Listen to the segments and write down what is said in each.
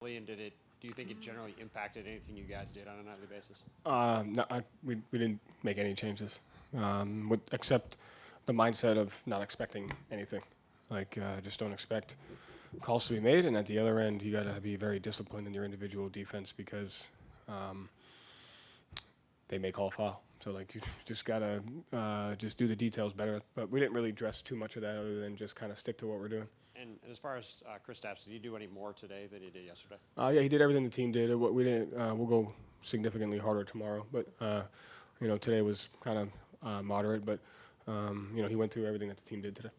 And do you think it generally impacted anything you guys did on a nightly basis? No, we didn't make any changes, except the mindset of not expecting anything. Just don't expect calls to be made, and at the other end, you got to be very disciplined in your individual defense because they may call foul. So you just gotta just do the details better. But we didn't really address too much of that other than just kind of stick to what we're doing. And as far as Kristaps, did he do any more today than he did yesterday? Yeah, he did everything the team did. What we didn't, we'll go significantly harder tomorrow. But today was kind of moderate. But he went through everything that the team did today.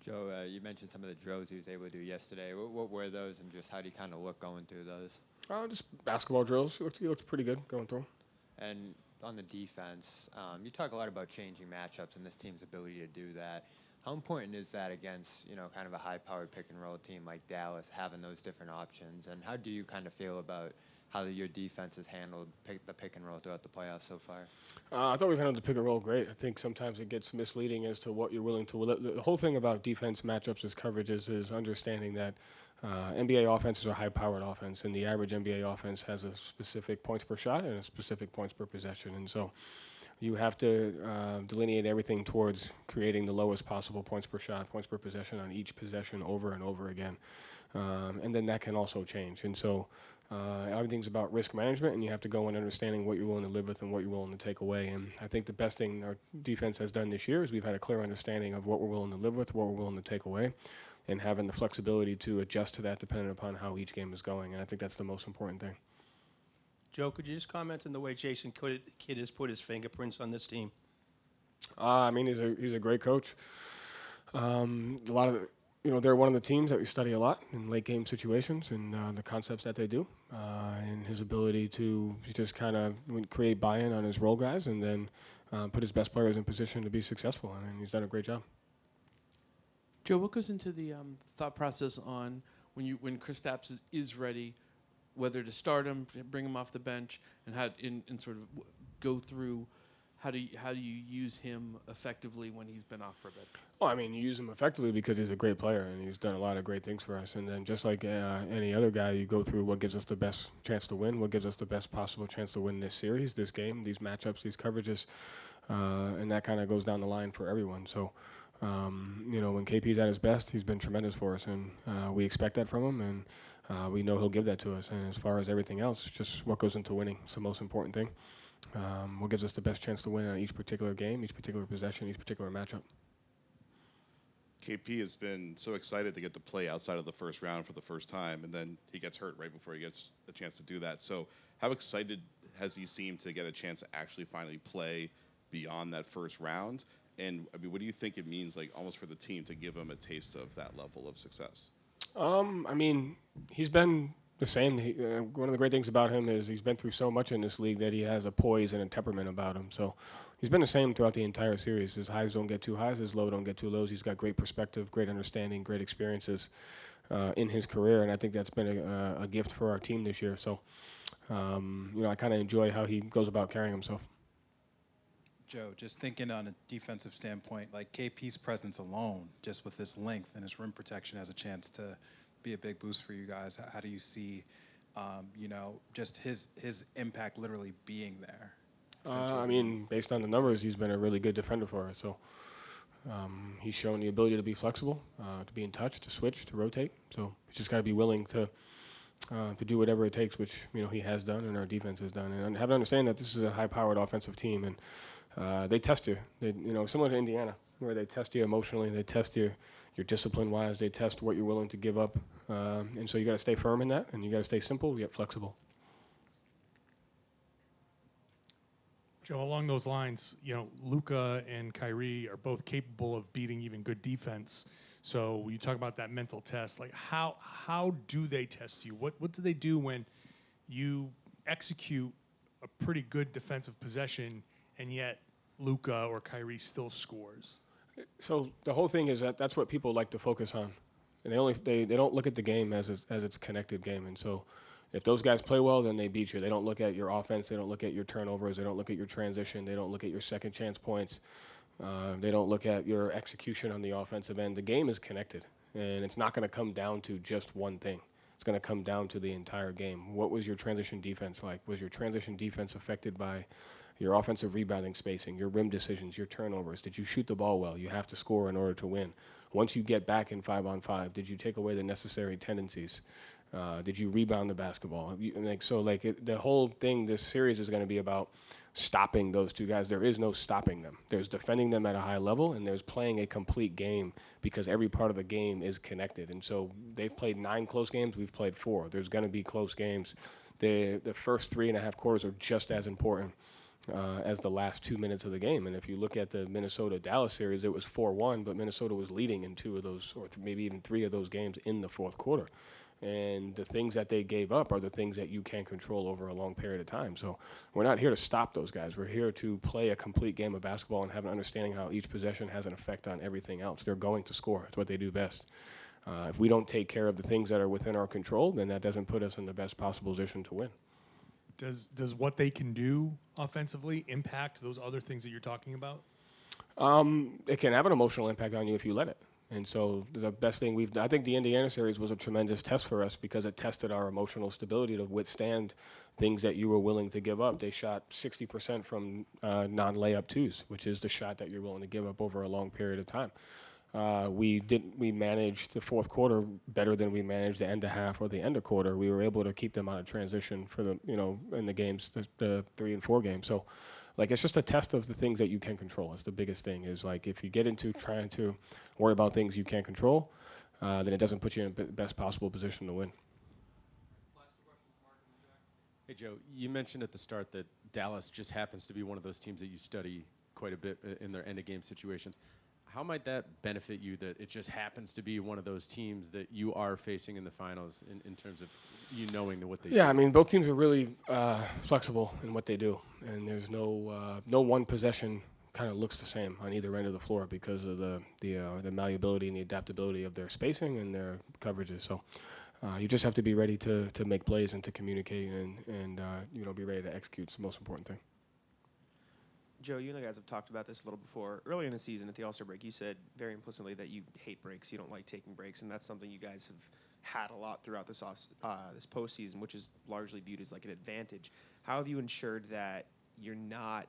Joe, you mentioned some of the drills he was able to do yesterday. What were those, and just how do you kind of look going through those? Just basketball drills. He looked pretty good going through them. And on the defense, you talk a lot about changing matchups and this team's ability to do that. How important is that against, kind of a high-powered pick-and-roll team like Dallas, having those different options? And how do you kind of feel about how your defense has handled the pick-and-roll throughout the playoffs so far? I thought we've handled the pick-and-roll great. I think sometimes it gets misleading as to what you're willing to. The whole thing about defense matchups as coverages is understanding that NBA offenses are high-powered offense, and the average NBA offense has a specific points per shot and a specific points per possession. And so you have to delineate everything towards creating the lowest possible points per shot, points per possession on each possession over and over again. And then that can also change. And so everything's about risk management, and you have to go in understanding what you're willing to live with and what you're willing to take away. And I think the best thing our defense has done this year is we've had a clear understanding of what we're willing to live with, what we're willing to take away, and having the flexibility to adjust to that depending upon how each game is going. And I think that's the most important thing. Joe, could you just comment on the way Jason Kidd has put his fingerprints on this team? He's a great coach. A lot of they're one of the teams that we study a lot in late game situations and the concepts that they do, and his ability to just kind of create buy-in on his role guys and then put his best players in position to be successful. And he's done a great job. Joe, what goes into the thought process on when Kristaps is ready, whether to start him, bring him off the bench, and how and sort of go through how do you use him effectively when he's been off for a bit? Well, you use him effectively because he's a great player and he's done a lot of great things for us. And then just like any other guy, you go through what gives us the best chance to win, what gives us the best possible chance to win this series, this game, these matchups, these coverages, and that kind of goes down the line for everyone. So, when KP's at his best, he's been tremendous for us, and we expect that from him, and we know he'll give that to us. And as far as everything else, it's just what goes into winning. It's the most important thing. What gives us the best chance to win on each particular game, each particular possession, each particular matchup. KP has been so excited to get to play outside of the first round for the first time, and then he gets hurt right before he gets a chance to do that. So how excited has he seemed to get a chance to actually finally play beyond that first round? And, what do you think it means, almost for the team to give him a taste of that level of success? He's been the same. One of the great things about him is he's been through so much in this league that he has a poise and a temperament about him. So he's been the same throughout the entire series. His highs don't get too highs, his lows don't get too lows. He's got great perspective, great understanding, great experiences in his career, and I think that's been a gift for our team this year. So, I kind of enjoy how he goes about carrying himself. Joe, just thinking on a defensive standpoint, KP's presence alone, just with his length and his rim protection, has a chance to be a big boost for you guys. How do you see, just his impact literally being there? Based on the numbers, he's been a really good defender for us. So he's shown the ability to be flexible, to be in touch, to switch, to rotate. So he's just got to be willing to do whatever it takes, which he has done and our defense has done. And have to understand that this is a high-powered offensive team, and they test you. Similar to Indiana, where they test you emotionally, they test you your discipline-wise, they test what you're willing to give up, and so you got to stay firm in that, and you got to stay simple yet flexible. Joe, along those lines, Luka and Kyrie are both capable of beating even good defense. So when you talk about that mental test, how do they test you? What do they do when you execute a pretty good defensive possession and yet Luka or Kyrie still scores? So the whole thing is that's what people like to focus on, and they don't look at the game as its connected game. And so if those guys play well, then they beat you. They don't look at your offense. They don't look at your turnovers. They don't look at your transition. They don't look at your second chance points. They don't look at your execution on the offensive end. The game is connected, and it's not going to come down to just one thing. It's It's going to come down to the entire game. What was your transition defense like? Was your transition defense affected by your offensive rebounding spacing, your rim decisions, your turnovers? Did you shoot the ball well? You have to score in order to win. Once you get back in 5-on-5, did you take away the necessary tendencies? Did you rebound the basketball? The whole thing, this series is going to be about stopping those two guys. There is no stopping them. There's defending them at a high level, and there's playing a complete game because every part of the game is connected. And so they've played 9 close games. We've played 4. There's going to be close games. The first 3.5 quarters are just as important as the last 2 minutes of the game. And if you look at the Minnesota-Dallas series, it was 4-1, but Minnesota was leading in 2 of those, or maybe even 3 of those games in the fourth quarter. And the things that they gave up are the things that you can control over a long period of time. So we're not here to stop those guys. We're here to play a complete game of basketball and have an understanding how each possession has an effect on everything else. They're going to score. It's what they do best. If we don't take care of the things that are within our control, then that doesn't put us in the best possible position to win. Does what they can do offensively impact those other things that you're talking about? It can have an emotional impact on you if you let it. And so the best thing I think the Indiana series was a tremendous test for us because it tested our emotional stability to withstand things that you were willing to give up. They shot 60% from non-layup twos, which is the shot that you're willing to give up over a long period of time. We managed the fourth quarter better than we managed the end of half or the end of quarter. We were able to keep them out of transition for in the games, the 3 and 4 games. So, it's just a test of the things that you can control. It's the biggest thing is if you get into trying to worry about things you can't control, then it doesn't put you in the best possible position to win. Hey, Joe, you mentioned at the start that Dallas just happens to be one of those teams that you study quite a bit in their end-of-game situations. How might that benefit you that it just happens to be one of those teams that you are facing in the finals in terms of you knowing what they do? Yeah, I mean, both teams are really flexible in what they do. And there's no one possession kind of looks the same on either end of the floor because of the malleability and the adaptability of their spacing and their coverages. So you just have to be ready to make plays and to communicate and be ready to execute. It's the most important thing. Joe, you and the guys have talked about this a little before. Earlier in the season at the All-Star break, you said very implicitly that you hate breaks. You don't like taking breaks, and that's something you guys have had a lot throughout this postseason, which is largely viewed as like an advantage. How have you ensured that you're not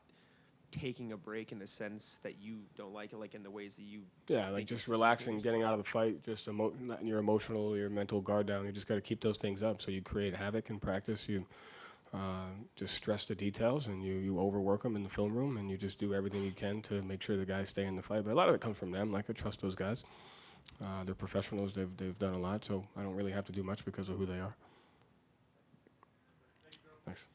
taking a break in the sense that you don't like it, like in the ways that you... Yeah, like just relaxing, getting out of the fight, just letting your mental guard down. You just got to keep those things up. So you create havoc in practice. You just stress the details, and you overwork them in the film room, and you just do everything you can to make sure the guys stay in the fight. But a lot of it comes from them. I trust those guys. They're professionals. They've done a lot, so I don't really have to do much because of who they are. Thanks.